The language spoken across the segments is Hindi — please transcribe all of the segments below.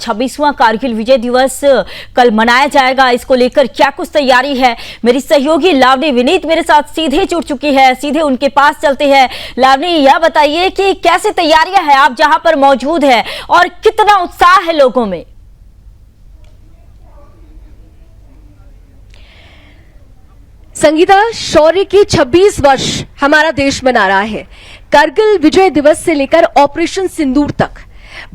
26वां कारगिल विजय दिवस कल मनाया जाएगा। इसको लेकर क्या कुछ तैयारी है, मेरी सहयोगी लावनी विनीत मेरे साथ सीधे जुड़ चुकी है, सीधे उनके पास चलते हैं। लावनी, यह बताइए कि कैसे तैयारियां हैं आप जहां पर मौजूद है और कितना उत्साह है लोगों में। संगीता, शौर्य के 26 वर्ष हमारा देश मना रहा है। कारगिल विजय दिवस से लेकर ऑपरेशन सिंदूर तक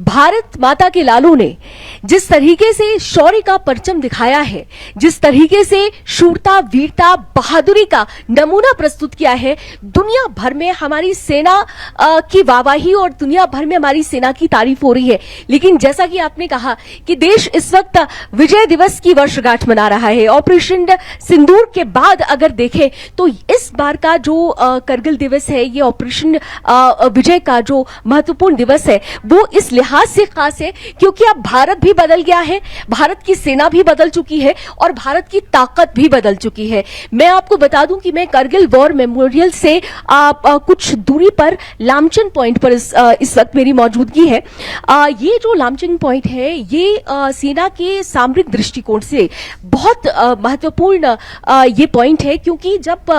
भारत माता के लालों ने जिस तरीके से शौर्य का परचम दिखाया है, जिस तरीके से शूरता, वीरता, बहादुरी का नमूना प्रस्तुत किया है, दुनिया भर में हमारी सेना की वाहवाही और दुनिया भर में हमारी सेना की तारीफ हो रही है। लेकिन जैसा कि आपने कहा कि देश इस वक्त विजय दिवस की वर्षगांठ मना रहा है। ऑपरेशन सिंदूर के बाद अगर देखें तो इस बार का जो कारगिल दिवस है, ये ऑपरेशन विजय का जो महत्वपूर्ण दिवस है, वो इस लिहाज से खास है क्योंकि अब भारत भी बदल गया है, भारत की सेना भी बदल चुकी है और भारत की ताकत भी बदल चुकी है। मैं आपको बता दूं कि मैं कारगिल वॉर मेमोरियल से कुछ दूरी पर लामचन पॉइंट पर इस वक्त मेरी मौजूदगी है। ये जो लामचन पॉइंट है, ये सेना के सामरिक दृष्टिकोण से बहुत महत्वपूर्ण ये पॉइंट है क्योंकि जब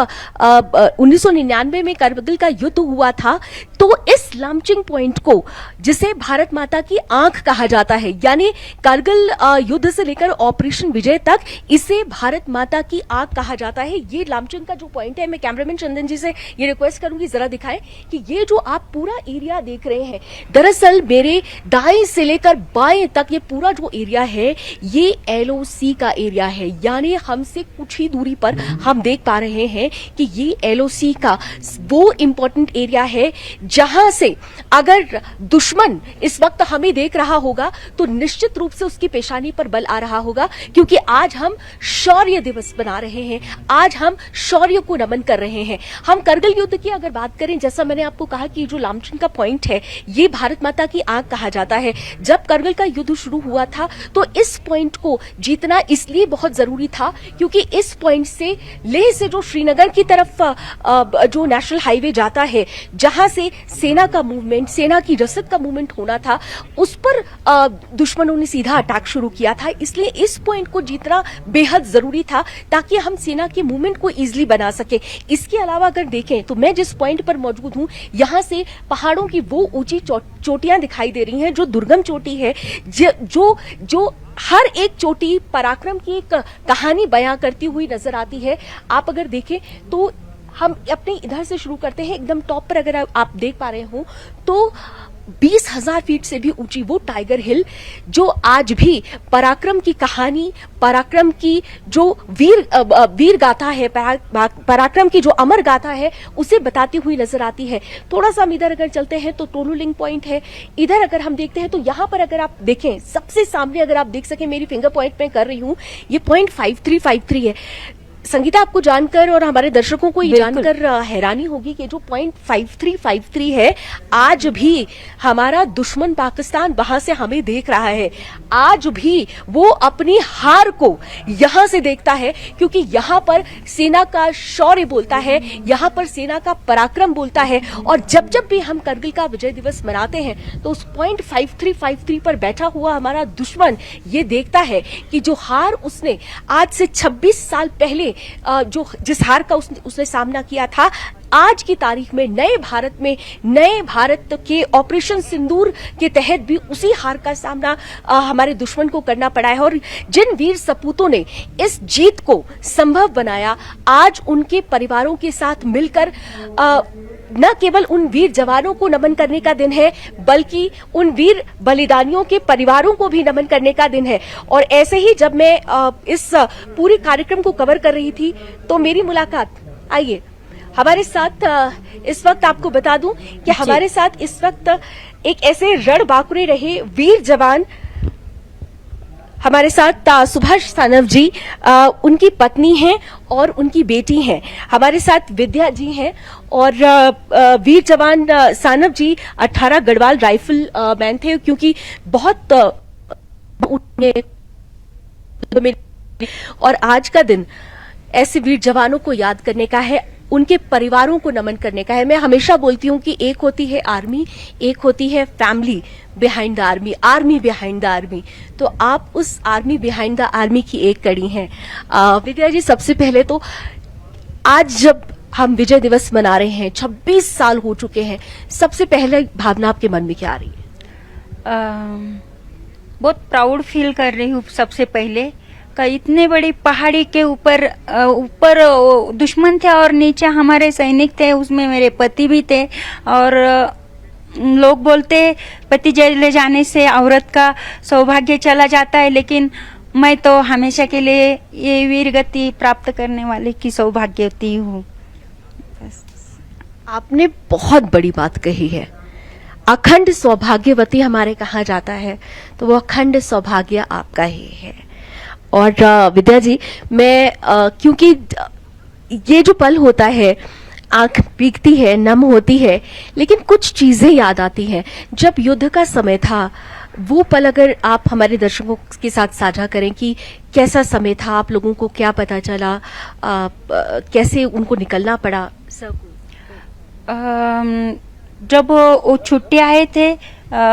1999 में कारगिल का युद्ध हुआ था तो इस लामचिंग पॉइंट को, जिसे भारत माता की आंख कहा जाता है, यानी कारगिल युद्ध से लेकर ऑपरेशन विजय तक इसे भारत माता की आंख कहा जाता है। ये लामचिंग का जो पॉइंट है, मैं कैमरामैन चंदन जी से ये रिक्वेस्ट करूंगी जरा दिखाएं कि ये जो आप पूरा एरिया देख रहे हैं, दरअसल मेरे दाएं से लेकर बाएं तक ये पूरा जो एरिया है, ये LOC का एरिया है। यानी हमसे कुछ ही दूरी पर हम देख पा रहे हैं कि ये LOC का वो इंपॉर्टेंट एरिया है जहां से अगर दुश्मन इस वक्त हमें देख रहा होगा तो निश्चित रूप से उसकी पेशानी पर बल आ रहा होगा क्योंकि आज हम शौर्य दिवस बना रहे हैं, आज हम शौर्य को नमन कर रहे हैं। हम कारगिल युद्ध की अगर बात करें, जैसा मैंने आपको कहा कि जो लामचिन का पॉइंट है, ये भारत माता की आंख कहा जाता है। जब कारगिल का युद्ध शुरू हुआ था तो इस पॉइंट को जीतना इसलिए बहुत जरूरी था क्योंकि इस पॉइंट से लेह से जो श्रीनगर की तरफ जो नेशनल हाईवे जाता है, जहां से सेना का मूवमेंट, सेना की रसद का मूवमेंट होना था, उस पर दुश्मनों ने सीधा अटैक शुरू किया था। इसलिए इस पॉइंट को जीतना बेहद जरूरी था ताकि हम सेना के मूवमेंट को इजीली बना सके। इसके अलावा अगर देखें तो मैं जिस पॉइंट पर मौजूद हूं, यहां से पहाड़ों की वो ऊंची चोटियां दिखाई दे रही हैं जो दुर्गम चोटी है, जो हर एक चोटी पराक्रम की एक कहानी बयां करती हुई नजर आती है। आप अगर देखें तो हम अपने इधर से शुरू करते हैं, एकदम टॉप पर अगर आप देख पा रहे हो तो 20,000 फीट से भी ऊंची वो टाइगर हिल, जो आज भी पराक्रम की कहानी, पराक्रम की जो वीर गाथा है, पराक्रम की जो अमर गाथा है, उसे बताती हुई नजर आती है। थोड़ा सा हम इधर अगर चलते हैं तो टोलूलिंग पॉइंट है। इधर अगर हम देखते हैं तो यहां पर अगर आप देखें, सबसे सामने अगर आप देख सके, मेरी फिंगर पॉइंट में कर रही हूं, ये पॉइंट 5353 है। संगीता, आपको जानकर और हमारे दर्शकों को ये जानकर हैरानी होगी कि जो पॉइंट 5353 है, आज भी हमारा दुश्मन पाकिस्तान वहां से हमें देख रहा है। आज भी वो अपनी हार को यहां से देखता है क्योंकि यहां पर सेना का शौर्य बोलता है, यहां पर सेना का पराक्रम बोलता है। और जब जब भी हम कारगिल का विजय दिवस मनाते हैं तो उस पॉइंट 5353 पर बैठा हुआ हमारा दुश्मन ये देखता है कि जो हार उसने आज से 26 साल पहले जिस हार का उसने सामना किया था, आज की तारीख में नए भारत के ऑपरेशन सिंदूर के तहत भी उसी हार का सामना हमारे दुश्मन को करना पड़ा है। और जिन वीर सपूतों ने इस जीत को संभव बनाया, आज उनके परिवारों के साथ मिलकर न केवल उन वीर जवानों को नमन करने का दिन है, बल्कि उन वीर बलिदानियों के परिवारों को भी नमन करने का दिन है। और ऐसे ही जब मैं इस पूरे कार्यक्रम को कवर कर रही थी तो मेरी मुलाकात, आइए हमारे साथ इस वक्त आपको बता दूं कि हमारे साथ इस वक्त एक ऐसे रणबांकुरे रहे वीर जवान हमारे साथ सुभाष सानव जी, उनकी पत्नी हैं और उनकी बेटी हैं। हमारे साथ विद्या जी हैं और वीर जवान सानव जी 18 गढ़वाल राइफल मैन थे क्योंकि बहुत और आज का दिन ऐसे वीर जवानों को याद करने का है। उनके परिवारों को नमन करने का है। मैं हमेशा बोलती हूँ कि एक होती है आर्मी, एक होती है family behind the army, army behind the army. तो आप उस आर्मी बिहाइंड द आर्मी की एक कड़ी हैं। विद्या जी, सबसे पहले तो आज जब हम विजय दिवस मना रहे हैं, 26 साल हो चुके हैं, सबसे पहले भावना आपके मन में क्या आ रही है? बहुत प्राउड फील कर रही हूँ। सबसे पहले का इतने बड़ी पहाड़ी के ऊपर दुश्मन थे और नीचे हमारे सैनिक थे, उसमें मेरे पति भी थे। और लोग बोलते पति चले जाने से औरत का सौभाग्य चला जाता है, लेकिन मैं तो हमेशा के लिए ये वीर गति प्राप्त करने वाले की सौभाग्यवती हूँ। आपने बहुत बड़ी बात कही है। अखंड सौभाग्यवती हमारे कहा जाता है, तो वो अखंड सौभाग्य आपका ही है। और विद्या जी, मैं क्योंकि ये जो पल होता है, आंख भीगती है, नम होती है, लेकिन कुछ चीजें याद आती हैं। जब युद्ध का समय था, वो पल अगर आप हमारे दर्शकों के साथ साझा करें कि कैसा समय था, आप लोगों को क्या पता चला, कैसे उनको निकलना पड़ा सब। जब वो छुट्टी आए थे,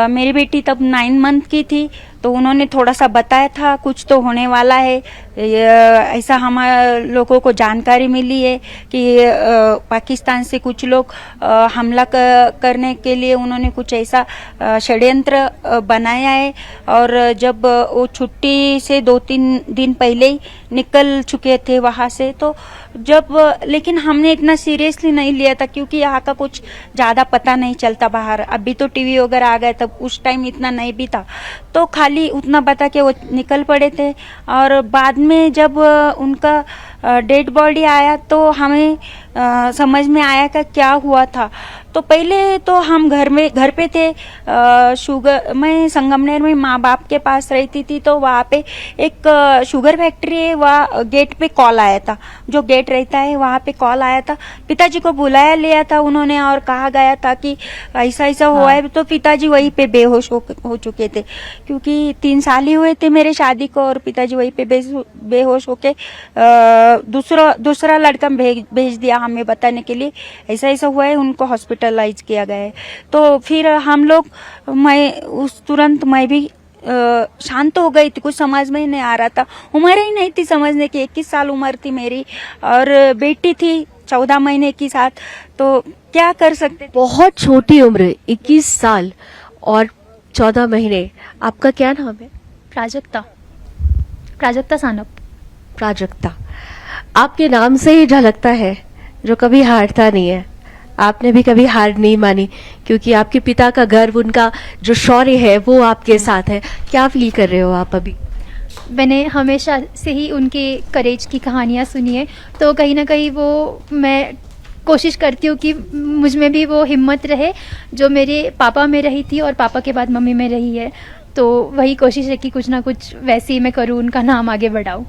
मेरी बेटी तब 9 मंथ की थी, तो उन्होंने थोड़ा सा बताया था कुछ तो होने वाला है। ऐसा हम लोगों को जानकारी मिली है कि पाकिस्तान से कुछ लोग हमला करने के लिए उन्होंने कुछ ऐसा षड्यंत्र बनाया है। और जब वो छुट्टी से 2-3 दिन पहले ही निकल चुके थे वहाँ से, तो लेकिन हमने इतना सीरियसली नहीं लिया था, क्योंकि यहाँ का कुछ ज़्यादा पता नहीं चलता बाहर। अभी तो टीवी वगैरह आ गए, तब उस टाइम इतना नहीं भी था, तो खाली उतना पता कि वो निकल पड़े थे। और बाद में जब उनका डेड बॉडी आया, तो हमें समझ में आया कि क्या हुआ था। तो पहले तो हम घर पे थे। मैं संगमनेर में माँ बाप के पास रहती थी, तो वहाँ पे एक शुगर फैक्ट्री है, वहाँ गेट पे कॉल आया था। जो गेट रहता है वहाँ पे कॉल आया था, पिताजी को बुलाया लिया था उन्होंने, और कहा गया था कि ऐसा ऐसा हुआ है। तो पिताजी वहीं पे बेहोश हो चुके थे, क्योंकि 3 साल ही हुए थे मेरे शादी को, और पिताजी वहीं पे बेहोश होके दूसरा लड़का भेज दिया हमें बताने के लिए ऐसा ऐसा हुआ है, उनको हॉस्पिटलाइज किया गया है। तो फिर हम लोग तुरंत मैं भी शांत हो गई थी, कुछ समझ में ही नहीं आ रहा था। उम्र ही नहीं थी समझने की, 21 साल उम्र थी मेरी, और बेटी थी 14 महीने की साथ, तो क्या कर सकते थे। बहुत छोटी उम्र, 21 साल और 14 महीने। आपका क्या नाम है? प्राजक्ता सानप। प्राजक्ता, आपके नाम से ही झलकता है जो कभी हारता नहीं है। आपने भी कभी हार नहीं मानी, क्योंकि आपके पिता का गर्व, उनका जो शौर्य है, वो आपके साथ है। क्या फील कर रहे हो आप अभी? मैंने हमेशा से ही उनके करेज की कहानियाँ सुनी है, तो कहीं ना कहीं वो मैं कोशिश करती हूँ कि मुझ में भी वो हिम्मत रहे जो मेरे पापा में रही थी और पापा के बाद मम्मी में रही है। तो वही कोशिश है कि कुछ ना कुछ वैसे ही मैं करूँ, उनका नाम आगे बढ़ाऊँ।